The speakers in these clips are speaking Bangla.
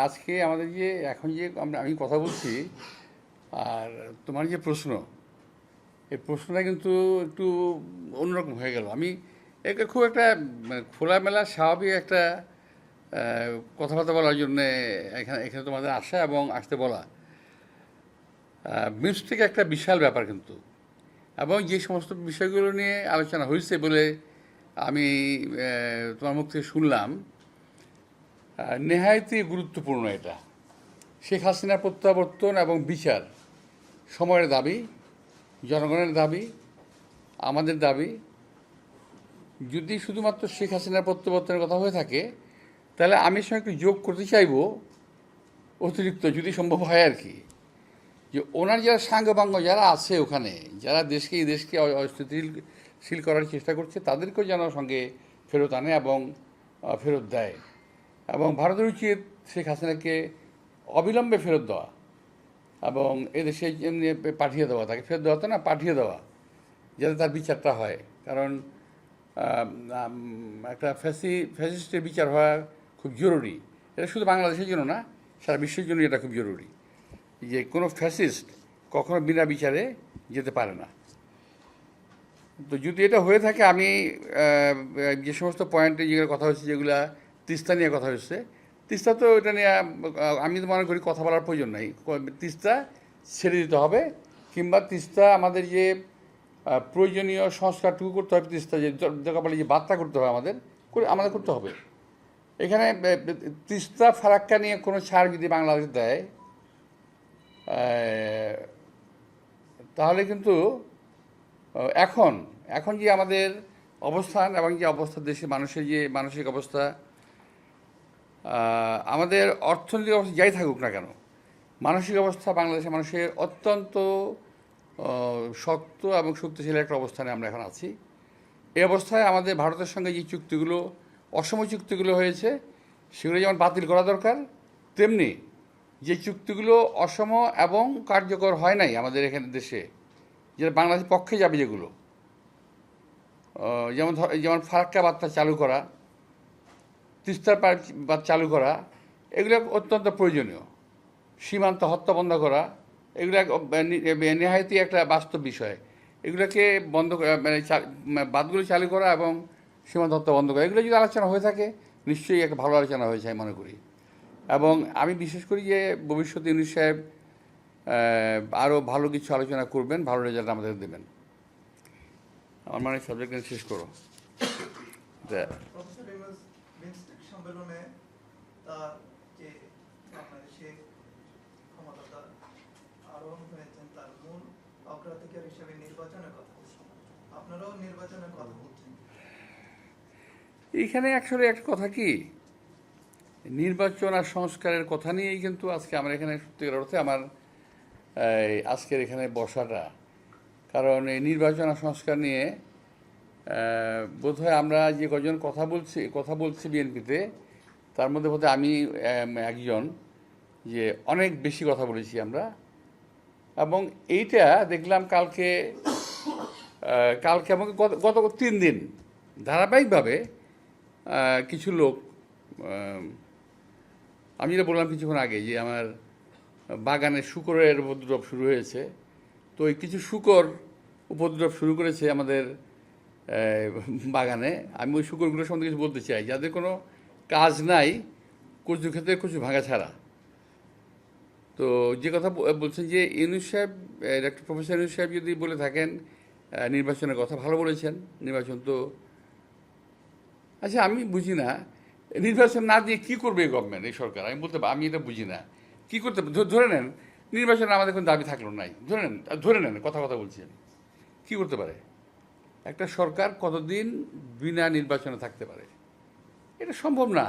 আজকে আমাদের যে এখন যে আমি কথা বলছি আর তোমার যে প্রশ্ন, এই প্রশ্নটা কিন্তু একটু অন্যরকম হয়ে গেল। আমি একে খুব একটা খোলামেলা স্বাভাবিক একটা কথাবার্তা বলার জন্যে এখানে এখানে তোমাদের আসা এবং আসতে বলা মিউজিক একটা বিশাল ব্যাপার কিন্তু। এবং যে সমস্ত বিষয়গুলো নিয়ে আলোচনা হয়েছে বলে আমি তোমার মুখ থেকে শুনলাম, নেহায়তই গুরুত্বপূর্ণ এটা। শেখ হাসিনার প্রত্যাবর্তন এবং বিচার সময়ের দাবি, জনগণের দাবি, আমাদের দাবি। যদি শুধুমাত্র শেখ হাসিনার প্রত্যাবর্তনের কথা হয়ে থাকে, তাহলে আমি সঙ্গে একটু যোগ করতে চাইব অতিরিক্ত, যদি সম্ভব হয় আর কি, যে ওনার যারা সাঙ্গপাঙ্গ যারা আছে ওখানে, যারা এই দেশকে অস্থিতিশীল করার চেষ্টা করছে, তাদেরকেও যেন সঙ্গে ফেরত আনে এবং ফেরত দেয়। এবং ভারতের উচিত শেখ হাসিনাকে অবিলম্বে ফেরত দেওয়া এবং এদেশে পাঠিয়ে দেওয়া, তাকে ফেরত দেওয়া তো না, পাঠিয়ে দেওয়া, যাতে তার বিচারটা হয়। কারণ একটা ফ্যাসিস্টের বিচার হওয়া খুব জরুরি। এটা শুধু বাংলাদেশের জন্য না, সারা বিশ্বের জন্য এটা খুব জরুরি, যে কোনো ফ্যাসিস্ট কখনো বিনা বিচারে যেতে পারে না। তো যদি এটা হয়ে থাকে, আমি যে সমস্ত পয়েন্টে যেগুলো কথা হচ্ছে, যেগুলা তিস্তা নিয়ে কথা হচ্ছে, তিস্তা তো এটা নিয়ে আমি তো মনে করি কথা বলার প্রয়োজন নাই। তিস্তা ছেড়ে দিতে হবে, কিংবা তিস্তা আমাদের যে প্রয়োজনীয় সংস্কারটুকু করতে হবে, তিস্তা যে দরকার পড়লে যে বার্তা করতে হবে আমাদের করতে হবে। এখানে তিস্তা ফারাক্কা নিয়ে কোনো ছাড় যদি বাংলাদেশ দেয়, তাহলে কিন্তু এখন এখন যে আমাদের অবস্থান এবং যে অবস্থা, দেশের মানুষের যে মানসিক অবস্থা, আমাদের অর্থনৈতিক অবস্থা যাই থাকুক না কেন, মানসিক অবস্থা বাংলাদেশের মানুষের অত্যন্ত শক্ত এবং শক্তিশালী একটা অবস্থানে আমরা এখন আছি। এই অবস্থায় আমাদের ভারতের সঙ্গে যে চুক্তিগুলো, অসম চুক্তিগুলো হয়েছে, সেগুলো যেমন বাতিল করা দরকার, তেমনি যে চুক্তিগুলো অসম এবং কার্যকর হয় নাই আমাদের এখানে দেশে, যেটা বাংলাদেশের পক্ষে যাবে, যেগুলো যেমন যেমন ফারাক্কা বার্তা চালু করা, তিস্তার বাদ চালু করা, এগুলো অত্যন্ত প্রয়োজনীয়। সীমান্ত হত্যা বন্ধ করা, এগুলো নেহায়তি একটা বাস্তব বিষয়। এগুলোকে বন্ধ বাদগুলো চালু করা এবং সীমান্ত হত্যা বন্ধ করা, এগুলো যদি আলোচনা হয়ে থাকে, নিশ্চয়ই একটা ভালো আলোচনা হয়েছে আমি মনে করি। এবং আমি বিশেষ করি যে ভবিষ্যতে ইউনূস সাহেব আরও ভালো কিছু আলোচনা করবেন, ভালো রেজাল্ট আমাদের দেবেন। আমার মানে সাবজেক্ট শেষ করো। সম্মেলনে তার যে বাংলাদেশে ক্ষমতাটা আরোহণ হয়েছেন, তার মূল অগ্রাধিকার হিসেবে নির্বাচনের কথা বলছেন। আপনারাও নির্বাচনের কথা বলছেন। এইখানে আসলে একটা কথা কি, নির্বাচন আর সংস্কারের কথা নিয়েই কিন্তু আজকে আমার এখানে সত্যিকার অর্থে আমার আজকের এখানে বসাটা। কারণ এই নির্বাচন আর সংস্কার নিয়ে বোধহয় আমরা যে কজন কথা বলছি বিএনপিতে, তার মধ্যে বোধহয় আমি একজন, যে অনেক বেশি কথা বলেছি আমরা। এবং এইটা দেখলাম কালকে এবং গত 3 দিন ধারাবাহিকভাবে কিছু লোক, আমি যেটা বললাম কিছুক্ষণ আগে, যে আমার বাগানে শূকরের উপদ্রব শুরু হয়েছে। তো ওই কিছু শূকর উপদ্রব শুরু করেছে আমাদের বাগানে। আমি ওই শূকরগুলোর সম্বন্ধে কিছু বলতে চাই, যাদের কোনো কাজ নাই কচু ক্ষেত্রে কচু ভাঙা ছাড়া। তো যে কথা বলছেন যে ইউনূস সাহেব, ডক্টর প্রফেসর ইউনূস সাহেব যদি বলে থাকেন নির্বাচনের কথা, ভালো বলেছেন। নির্বাচন তো, আচ্ছা আমি বুঝি না, নির্বাচন না দিয়ে কী করবে এই গভর্নমেন্ট, এই সরকার? আমি এটা বুঝি না কী করতে। ধরে নেন নির্বাচনে আমাদের কোনো দাবি থাকলো নাই, ধরে নেন কথা বলছি আমি, কী করতে পারে একটা সরকার? কতদিন বিনা নির্বাচনে থাকতে পারে? এটা সম্ভব না।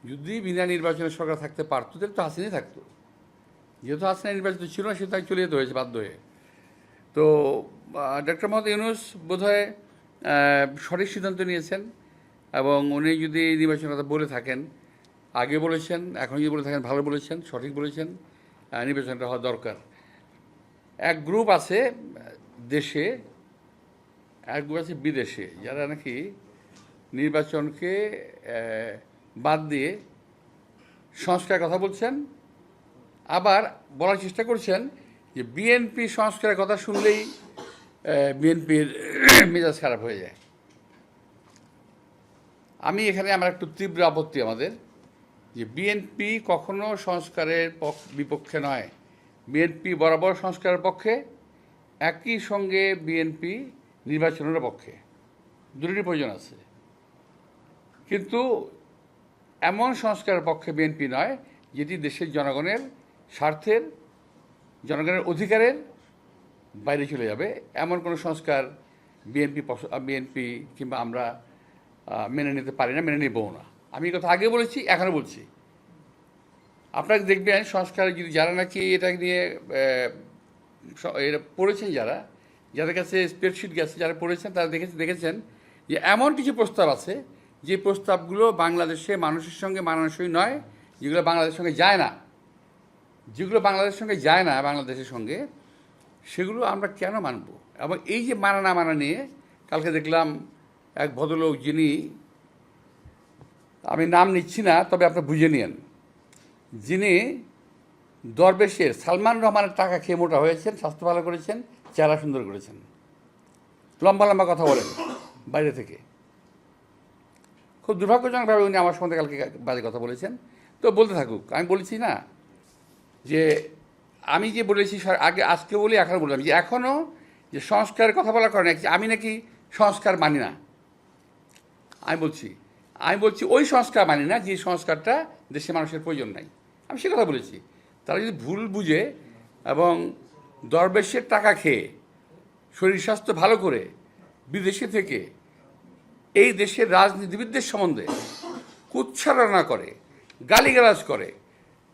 যদি বিনা নির্বাচনে সরকার থাকতে পারতো, তাহলে তো হাসিনাই থাকতো। যেহেতু হাসিনা নির্বাচিত ছিল না, সে তাই চলে যেতে হয়েছে বাধ্য হয়ে। তো ডক্টর মোহাম্মদ ইউনূস বোধহয় সঠিক সিদ্ধান্ত নিয়েছেন। এবং উনি যদি নির্বাচনের কথা বলে থাকেন, আগে বলেছেন, এখন যদি বলে থাকেন, ভালো বলেছেন, সঠিক বলেছেন। নির্বাচনটা হওয়া দরকার। এক গ্রুপ আছে দেশে, এক গ্রুপ আছে বিদেশে, যারা নাকি নির্বাচনকে বাদ দিয়ে সংস্কারের কথা বলছেন, আবার বলার চেষ্টা করছেন যে বিএনপি সংস্কারের কথা শুনলেই বিএনপির মেজাজ খারাপ হয়ে যায়। আমি এখানে আমার একটু তীব্র আপত্তি আমাদের, যে বিএনপি কখনো সংস্কারের বিপক্ষে নয়। বিএনপি বরাবর সংস্কারের পক্ষে, একই সঙ্গে বিএনপি নির্বাচনের পক্ষে, দুটোরই প্রয়োজন আছে। কিন্তু এমন সংস্কারের পক্ষে বিএনপি নয় যেটি দেশের জনগণের স্বার্থের, জনগণের অধিকারের বাইরে চলে যাবে, এমন কোনো সংস্কার বিএনপি কিংবা আমরা মেনে নিতে পারি না, মেনে নেবও না। আমি এই কথা আগে বলেছি, এখনও বলছি। আপনারা দেখবেন সংস্কার যদি যারা নাকি এটা নিয়ে পড়েছেন, যাদের কাছে স্প্রেডশিট গেছে, যারা পড়েছেন তারা দেখেছেন যে এমন কিছু প্রস্তাব আছে যে প্রস্তাবগুলো বাংলাদেশে মানুষের সঙ্গে মানানসই নয়, যেগুলো বাংলাদেশের সঙ্গে যায় না, বাংলাদেশের সঙ্গে, সেগুলো আমরা কেন মানব? এবং এই যে মানা না মানা নিয়ে কালকে দেখলাম এক ভদ্রলোক, যিনি, আমি নাম নিচ্ছি না, তবে আপনারা বুঝে নিন, যিনি দরবেশের সালমান রহমানের টাকা খেয়ে মোটা হয়েছেন, স্বাস্থ্য ভালো করেছেন, চেহারা সুন্দর করেছেন, লম্বা লম্বা কথা বলেন বাইরে থেকে। খুব দুর্ভাগ্যজনকভাবে উনি আমার সঙ্গে কালকে বাজে কথা বলেছেন। তো বলতে থাকুক, আমি বলেছি না যে আমি যে বলেছি আগে, আজকে বলি, এখন বললাম যে এখনও যে সংস্কারের কথা বলার কারণে আমি নাকি সংস্কার মানি না। আমি বলছি ওই সংস্কার মানি না যে সংস্কারটা দেশের মানুষের প্রয়োজন নাই। আমি সে কথা বলেছি। তারা যদি ভুল বুঝে এবং দরবেশের টাকা খেয়ে শরীর স্বাস্থ্য ভালো করে বিদেশে থেকে এই দেশের রাজনীতিবিদদের সম্বন্ধে কুৎসারণা করে, গালিগালাজ করে,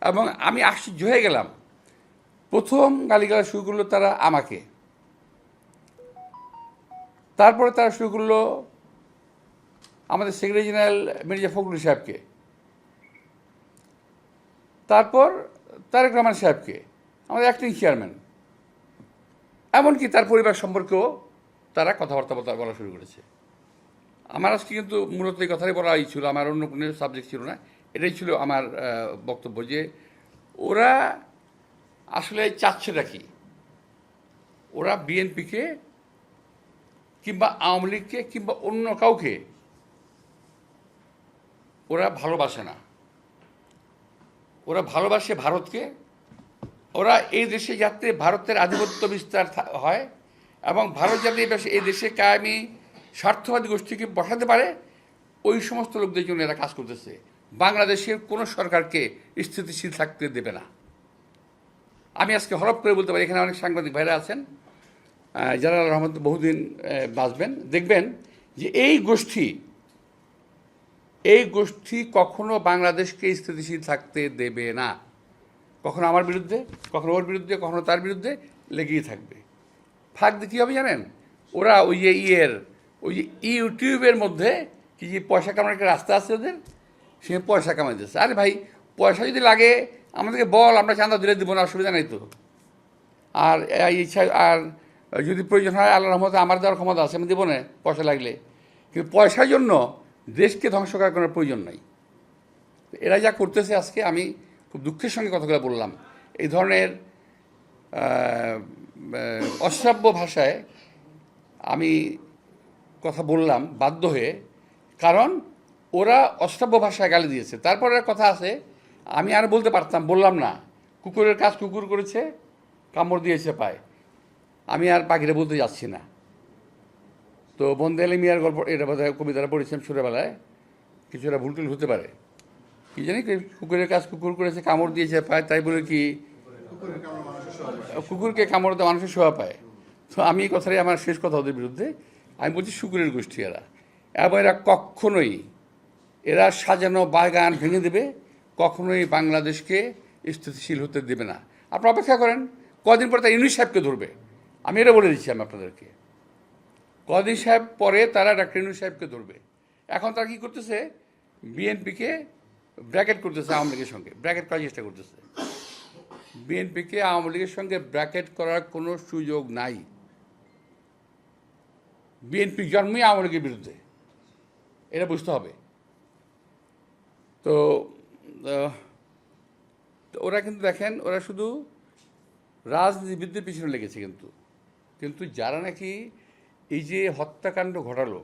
এবং আমি আশ্চর্য হয়ে গেলাম, প্রথম গালিগালাজ শুরু করলো তারা আমাকে, তারপরে তারা শুরু করলো আমাদের সেক্রেটারি জেনারেল মির্জা ফখরুল সাহেবকে, তারপর তারেক রহমান সাহেবকে, আমাদের অ্যাক্টিং চেয়ারম্যান, এমনকি তার পরিবার সম্পর্কেও তারা কথাবার্তা বলা শুরু করেছে। আমার আজকে কিন্তু মূলত এই কথাই বলাই ছিল, আমার অন্য কোনো সাবজেক্ট ছিল না। এটাই ছিল আমার বক্তব্য, যে ওরা আসলে চাচ্ছেটা কি? ওরা বিএনপিকে কিংবা আওয়ামী লীগকে কিংবা অন্য কাউকে ওরা ভালোবাসে না। ওরা ভালোবাসে ভারতকে। ওরা এই দেশে যাতে ভারতের আধিপত্য বিস্তার হয় এবং ভারত যাতে এই দেশে কায়েমি স্বার্থবাদী গোষ্ঠীকে বসাতে পারে, ওই সমস্ত লোকদের জন্য এরা কাজ করতেছে। বাংলাদেশের কোনো সরকারকে স্থিতিশীল থাকতে দেবে না। আমি আজকে হরপ করে বলতে পারি, এখানে অনেক সাংবাদিক ভাইরা আছেন যারা রহমত বহুদিন বাঁচবেন, দেখবেন যে এই গোষ্ঠী কখনো বাংলাদেশকে স্থিতিশীল থাকতে দেবে না। কখনো আমার বিরুদ্ধে, কখনো ওর বিরুদ্ধে, কখনো তার বিরুদ্ধে লেগেই থাকবে। ফাঁক দিয়ে কী হবে জানেন? ওরা ওই যে ইউটিউবের মধ্যে কি যে পয়সা কামানোর একটা রাস্তা আছে ওদের, সে পয়সা কামাই দিচ্ছে। আরে ভাই, পয়সা যদি লাগে আমাদেরকে বল, আমরা চাঁদা দিলে দিব না, অসুবিধা নেই তো। আর ইচ্ছা, আর যদি প্রয়োজন হয় আল্লাহর রহমতে আমার দেওয়ার ক্ষমতা আছে, আমি দেবো না পয়সা লাগলে। কিন্তু পয়সার জন্য দেশকে ধ্বংস করার কোনো প্রয়োজন নাই। এরা যা করতেছে, আজকে আমি খুব দুঃখের সঙ্গে কথাগুলো বললাম, এই ধরনের অশ্রাব্য ভাষায় আমি কথা বললাম বাধ্য হয়ে, কারণ ওরা অশ্রাব্য ভাষায় গালি দিয়েছে। তারপরে কথা আছে, আমি আর বলতে পারতাম, বললাম না। কুকুরের কাজ কুকুর করেছে, কামড় দিয়েছে পায়। আমি আর পাখিরা বলতে যাচ্ছি না। তো বন্দে আলী মিয়ার গল্প, এটা বোধহয় কবিতাটা পড়েছিলাম ছোটোবেলায়, কিছুটা ভুলটুল হতে পারে। কি জানি, কুকুরের কাজ কুকুর করেছে, কামড় দিয়েছে পায়, তাই বলে কি কুকুরকে কামড় দেওয়া মানুষের শোভা পায়? তো আমি এই কথাটাই আমার শেষ কথা ওদের বিরুদ্ধে। আমি বলছি শুকুরের গোষ্ঠী এরা, এবং এরা কখনোই, এরা সাজানো বাগান ভেঙে দেবে, কখনোই বাংলাদেশকে স্থিতিশীল হতে দেবে না। আপনারা অপেক্ষা করেন, কদিন পরে তারা ইউনূস সাহেবকে ধরবে। আমি এটা বলে দিচ্ছি আমি আপনাদেরকে, কদিন সাহেব পরে তারা ডাক্তার ইউনূস সাহেবকে ধরবে। এখন তারা কী করতেছে? বিএনপিকে ব্র্যাকেট করতেছে আওয়ামী লীগের সঙ্গে, ব্র্যাকেট করার চেষ্টা করতেছে। বিএনপিকে আওয়ামী লীগের সঙ্গে ব্র্যাকেট করার কোনো সুযোগ নাই। বিএনপি জন্মই আওয়ামী লীগের বিরুদ্ধে, এটা বুঝতে হবে। তো তো ওরা কিন্তু দেখেন ওরা শুধু রাজনীতিবিদদের পিছনে লেগেছে, কিন্তু কিন্তু যারা নাকি এই যে হত্যাকাণ্ড ঘটালো,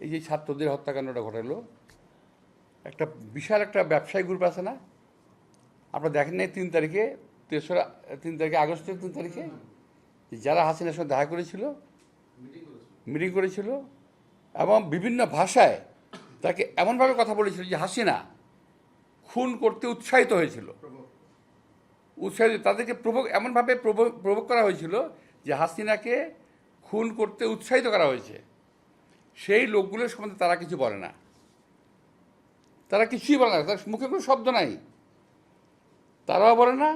এই যে ছাত্রদের হত্যাকাণ্ডটা ঘটালো, একটা বিশাল একটা ব্যবসায়ী গ্রুপ আছে না, আপনারা দেখেন নাই 3 তারিখে, 3 তারিখে আগস্টের 3 তারিখে যারা হাসিনার সঙ্গে দেখা করেছিল, মিটিং করেছিল এবং বিভিন্ন ভাষায় তাকে এমনভাবে কথা বলেছিল যে হাসিনা খুন করতে উৎসাহিত হয়েছিল, তাদেরকে এমনভাবে প্রভোগ করা হয়েছিল যে হাসিনাকে খুন করতে উৎসাহিত করা হয়েছে। সেই লোকগুলোর সম্বন্ধে তারা কিছু বলে না, তারা কিছুই বলে না, তার মুখে কোনো শব্দ নাই, তারাও বলে না।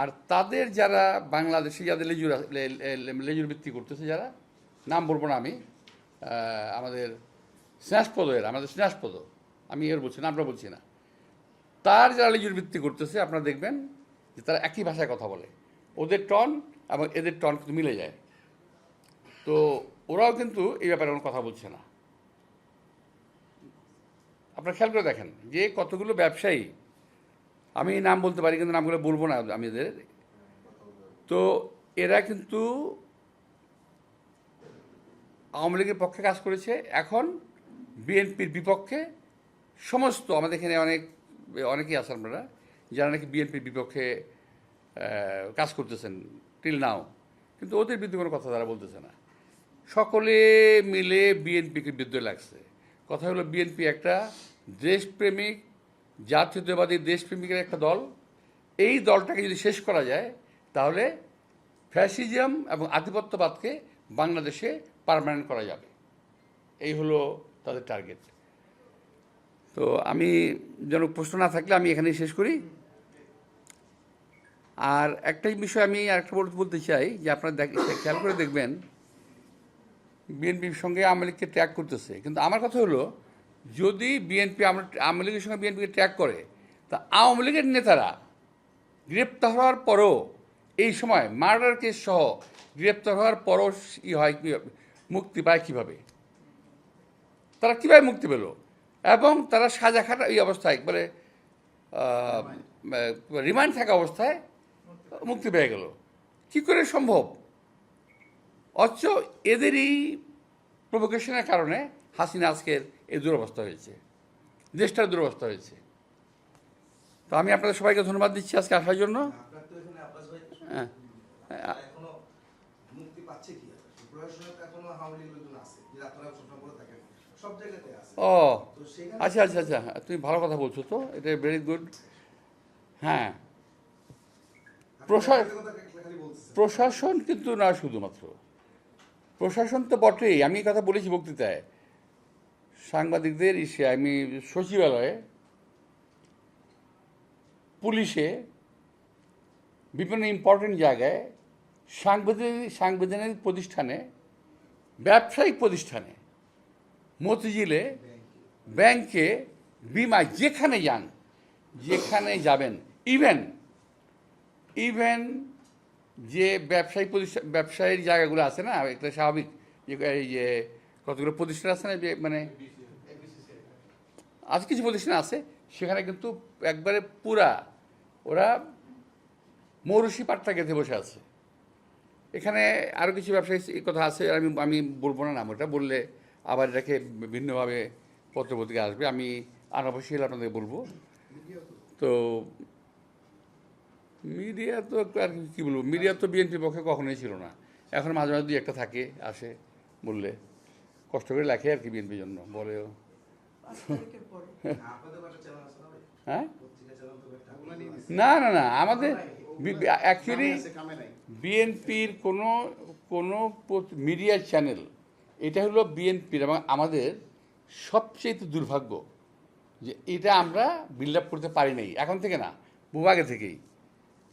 আর তাদের যারা বাংলাদেশে যাদের লেজুর ভিত্তি করতেছে, যারা নাম বলবো না আমি, আমাদের স্নেহাসপদ, আমি এর বলছি না, আমরা বলছি না, তার যারা লেজুর ভিত্তি করতেছে আপনারা দেখবেন যে তারা একই ভাষায় কথা বলে, ওদের টন এবং এদের টন কিন্তু মিলে যায়। তো ওরাও কিন্তু এই ব্যাপারে কোনো কথা বলছে না। আপনারা খেয়াল করে দেখেন যে কতগুলো ব্যবসায়ী, আমি নাম বলতে পারি কিন্তু নামগুলো বলবো না আমি এদের, তো এরা কিন্তু আওয়ামী লীগের পক্ষে কাজ করেছে, এখন বিএনপির বিপক্ষে সমস্ত, আমাদের এখানে অনেকেই আছেন আপনারা যারা নাকি বিএনপির বিপক্ষে কাজ করতেছেন টিল নাও, কিন্তু ওদের বিরুদ্ধে কোনো কথা তারা বলতেছে না। সকলে মিলে বিএনপিকে বিরুদ্ধে লাগছে। কথা হলো বিএনপি একটা দেশপ্রেমিক, জাতীয়তাবাদী দেশপ্রেমিকের একটা দল। এই দলটাকে যদি শেষ করা যায় তাহলে ফ্যাসিজম এবং আধিপত্যবাদকে বাংলাদেশে পার্মানেন্ট করা যাবে, এই হলো তাদের টার্গেট। তো আমি যেন প্রশ্ন না থাকলে আমি এখানেই শেষ করি। আর একটাই বিষয় আমি আরেকটা বলতে চাই যে আপনারা খেয়াল করে দেখবেন বিএনপির সঙ্গে আওয়ামী লীগকে ট্র্যাক করতেছে, কিন্তু আমার কথা হলো যদি বিএনপি আওয়ামী লীগের সঙ্গে বিএনপিকে ট্র্যাক করে, তা আওয়ামী লীগের নেতারা গ্রেপ্তার হওয়ার পরও, এই সময় মার্ডার কেস সহ গ্রেপ্তার হওয়ার পরও মুক্তি পায় কীভাবে, তারা কীভাবে মুক্তি পেল, এবং তারা সাজা খাটা এই অবস্থায় মানে রিমান্ড থাকা অবস্থায় মুক্তি পেয়ে গেল, কী করে সম্ভব? অথচ এদেরই প্রভোকেশনের কারণে হাসিনা আজকের এই দুরবস্থা হয়েছে, দেশটার দুরবস্থা হয়েছে। তো আমি আপনাদের সবাইকে ধন্যবাদ দিচ্ছি আজকে আসার জন্য। হ্যাঁ, ও আচ্ছা আচ্ছা আচ্ছা, তুমি ভালো কথা বলছো, তো এটা ভেরি গুড। হ্যাঁ, প্রশাসন কিন্তু না, শুধুমাত্র প্রশাসন তো বটেই, আমি এই কথা বলেছি বক্তৃতায়, সাংবাদিকদের আমি সচিবালয়ে, পুলিশে, বিভিন্ন ইম্পর্টেন্ট জায়গায়, সাংবিধানিক প্রতিষ্ঠানে, ব্যবসায়িক প্রতিষ্ঠানে, মতিঝিলে, ব্যাংকে, বিমায়, যেখানে যাবেন, ইভেন যে ব্যবসায়ীর জায়গাগুলো আছে না, একটা স্বাভাবিক এই যে কতগুলো প্রতিষ্ঠান আছে না, যে মানে আজ কিছু প্রতিষ্ঠান আছে, সেখানে কিন্তু একবারে পুরা ওরা মৌরসি পাট্টা গেঁথে বসে আছে। এখানে আরও কিছু ব্যবসায়ী কথা আছে, আমি বলবো না নাম, ওটা বললে আবার এটাকে ভিন্নভাবে পত্রপত্রিকা আসবে, আমি আনাবশ্যক আপনাদের বলবো। তো মিডিয়া তো আর কী বলবো, মিডিয়া তো বিএনপির পক্ষে কখনোই ছিল না, এখন মাঝে মাঝে দুই একটা থাকে, আসে বললে, কষ্ট করে লেখে আর কি বিএনপির জন্য বলেও। হ্যাঁ, না না না, আমাদের অ্যাকচুয়ালি বিএনপির কোনো মিডিয়া চ্যানেল, এটা হলো বিএনপির এবং আমাদের সবচেয়ে দুর্ভাগ্য যে এটা আমরা বিল্ড আপ করতে পারি নাই, এখন থেকে না, বহু আগে থেকেই।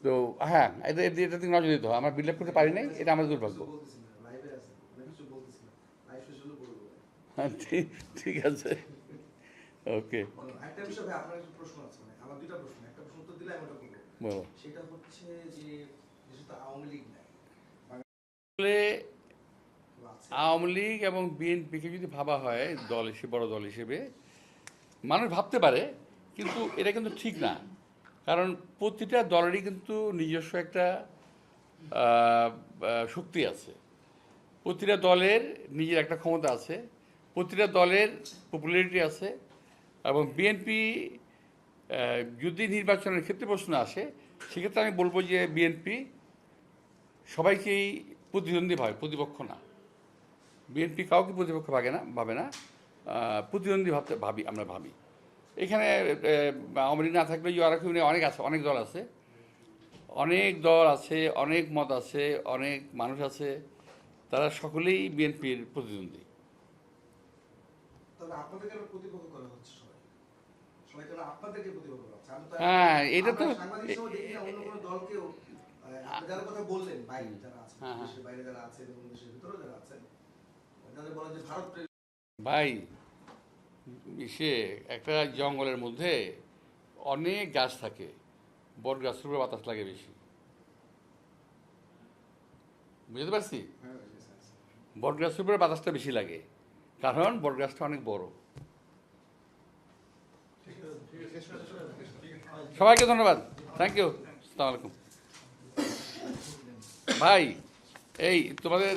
তো হ্যাঁ, এটা থেকে নজর দিতে হয়, আমরা বিল্ড আপ করতে পারি নাই, এটা আমাদের দুর্ভাগ্য। হ্যাঁ, ঠিক আছে, ওকে। বলো। আওয়ামী লীগ এবং বিএনপিকে যদি ভাবা হয় বড় দল হিসেবে, মানুষ ভাবতে পারে, কিন্তু এটা কিন্তু ঠিক না। কারণ প্রতিটা দলেরই কিন্তু নিজস্ব একটা শক্তি আছে, প্রতিটা দলের নিজের একটা ক্ষমতা আছে, প্রতিটা দলের পপুলারিটি আছে। এবং বিএনপি যদি নির্বাচনের ক্ষেত্রে প্রশ্ন আসে, সেক্ষেত্রে আমি বলবো যে বিএনপি সবাইকেই প্রতিদ্বন্দ্বী ভাবে, প্রতিপক্ষ না। বিএনপি কাউকে প্রতিপক্ষ ভাবে না, প্রতিদ্বন্দ্বী আমরা ভাবি। এখানে আওয়ামী লীগ না থাকলে অনেক আছে, অনেক দল আছে, অনেক মত আছে, অনেক মানুষ আছে, তারা সকলেই বিএনপির প্রতিদ্বন্দ্বী। তবে আপনাদের কেন প্রতিপক্ষ করা হচ্ছে সবাই? সবাই কেন আপনাদেরকে প্রতিপক্ষ করা হচ্ছে? আমি তো হ্যাঁ, এটা তো আমরা সাংবাদিক হিসেবে দেখি না অন্য কোনো দলকেও আপনি যারা কথা বললেন বাইরে যারা আছেন, হ্যাঁ, হ্যাঁ। দেশের বাইরে যারা আছেন এবং দেশের ভিতরেও যারা আছেন, যাদের বলেন যে ভারত প্রেম। ভাই, সে একটা জঙ্গলের মধ্যে অনেক গাছ থাকে, বট গাছের উপরে বাতাস লাগে বেশি, বুঝতে পারছি? বট গাছের উপরে বাতাসটা বেশি লাগে, কারণ বট গাছটা অনেক বড়। সবাইকে ধন্যবাদ, থ্যাংক ইউ, আসসালামু আলাইকুম। ভাই, এই তোমাদের